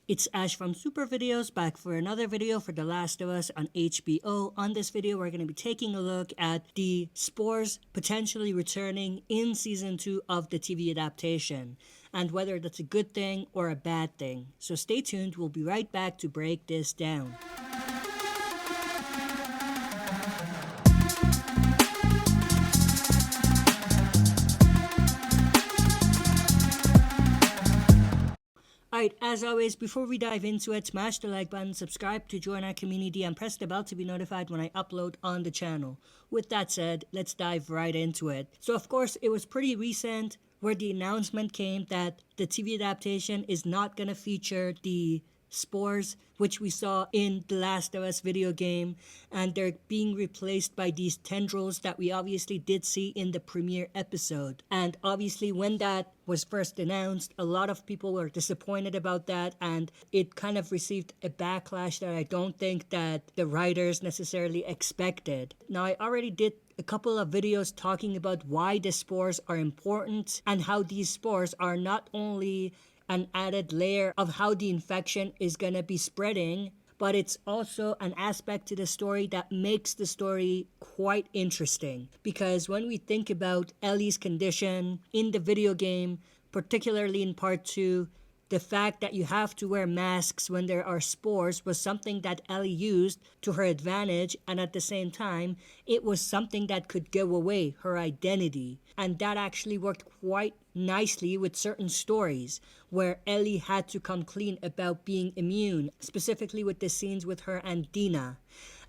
It's Ash from SuperVideos back for another video for The Last of Us on HBO. On this video, we're going to be taking a look at the Spores potentially returning in Season 2 of the TV adaptation, and whether that's a good thing or a bad thing. So stay tuned, we'll be right back to break this down. Alright, as always, before we dive into it, smash the like button, subscribe to join our community, and press the bell to be notified when I upload on the channel. With that said, let's dive right into it. So of course, it was pretty recent where the announcement came that the TV adaptation is not going to feature the Spores, which we saw in The Last of Us video game, and they're being replaced by these tendrils that we obviously did see in the premiere episode. And obviously when that was first announced, a lot of people were disappointed about that, and it kind of received a backlash that I don't think that the writers necessarily expected. Now, I already did a couple of videos talking about why the spores are important and how these spores are not only an added layer of how the infection is going to be spreading, but it's also an aspect to the story that makes the story quite interesting. Because when we think about Ellie's condition in the video game, particularly in part 2, the fact that you have to wear masks when there are spores was something that Ellie used to her advantage, and at the same time, it was something that could give away her identity. And that actually worked quite nicely with certain stories where Ellie had to come clean about being immune, specifically with the scenes with her and Dina.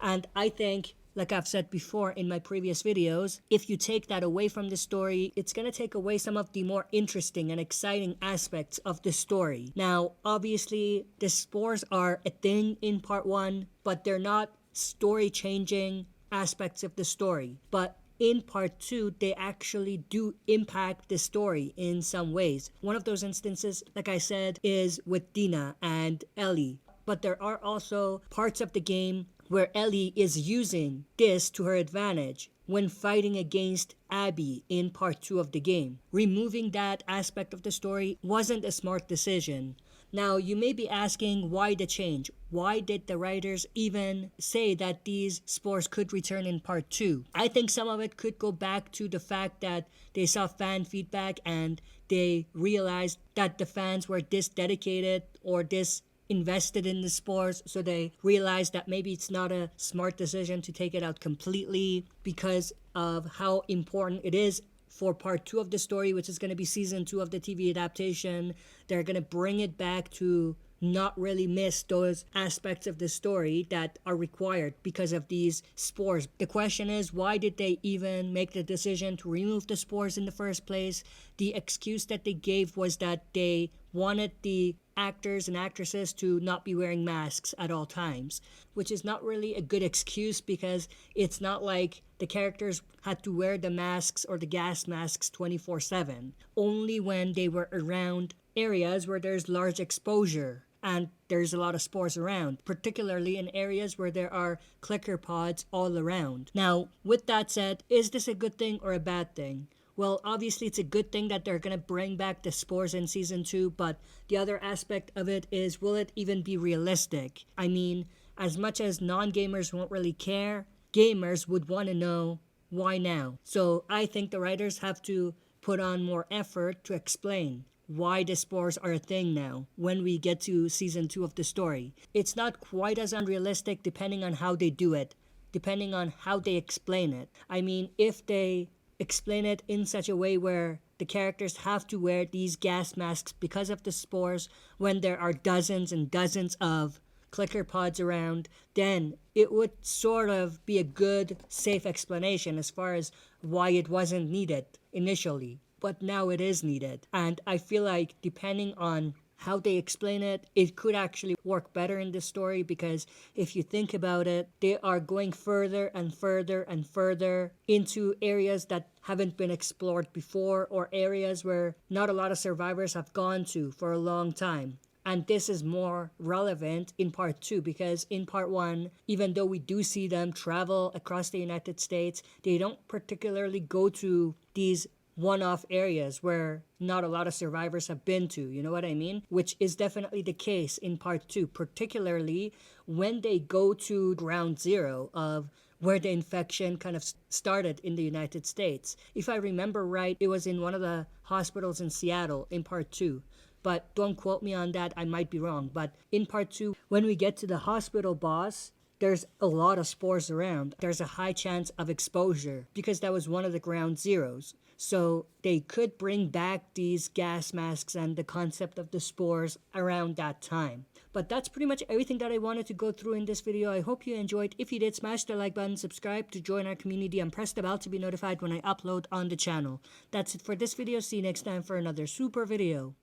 And I think, like I've said before in my previous videos, if you take that away from the story, it's going to take away some of the more interesting and exciting aspects of the story. Now, obviously, the spores are a thing in part 1, but they're not story-changing aspects of the story. But in part 2, they actually do impact the story in some ways. One of those instances, like I said, is with Dina and Ellie. But there are also parts of the game where Ellie is using this to her advantage when fighting against Abby in part 2 of the game. Removing that aspect of the story wasn't a smart decision. Now, you may be asking, why the change? Why did the writers even say that these spores could return in part 2? I think some of it could go back to the fact that they saw fan feedback and they realized that the fans were this dedicated or this invested in the spores, so they realized that maybe it's not a smart decision to take it out completely because of how important it is for part 2 of the story, which is going to be season 2 of the TV adaptation. They're going to bring it back to not really miss those aspects of the story that are required because of these spores. The question is, why did they even make the decision to remove the spores in the first place? The excuse that they gave was that they wanted the actors and actresses to not be wearing masks at all times, which is not really a good excuse because it's not like the characters had to wear the masks or the gas masks 24/7. Only when they were around areas where there's large exposure and there's a lot of spores around, particularly in areas where there are clicker pods all around. Now, with that said, is this a good thing or a bad thing? Well, obviously it's a good thing that they're going to bring back the spores in season 2, but the other aspect of it is, will it even be realistic? I mean, as much as non-gamers won't really care, gamers would want to know why now. So I think the writers have to put on more effort to explain why the spores are a thing now when we get to season 2 of the story. It's not quite as unrealistic depending on how they do it, depending on how they explain it. I mean, if they explain it in such a way where the characters have to wear these gas masks because of the spores when there are dozens and dozens of clicker pods around, then it would sort of be a good, safe explanation as far as why it wasn't needed initially. But now it is needed. And I feel like depending on how they explain it, it could actually work better in the story, because if you think about it, they are going further and further and further into areas that haven't been explored before, or areas where not a lot of survivors have gone to for a long time. And this is more relevant in part 2 because in part 1, even though we do see them travel across the United States, they don't particularly go to these one-off areas where not a lot of survivors have been to, you know what I mean? Which is definitely the case in part 2, particularly when they go to ground zero of where the infection kind of started in the United States. If I remember right, it was in one of the hospitals in Seattle in part 2. But don't quote me on that, I might be wrong. But in part 2, when we get to the hospital boss, there's a lot of spores around. There's a high chance of exposure because that was one of the ground zeros. So they could bring back these gas masks and the concept of the spores around that time. But that's pretty much everything that I wanted to go through in this video. I hope you enjoyed. If you did, smash the like button, subscribe to join our community, and press the bell to be notified when I upload on the channel. That's it for this video. See you next time for another super video.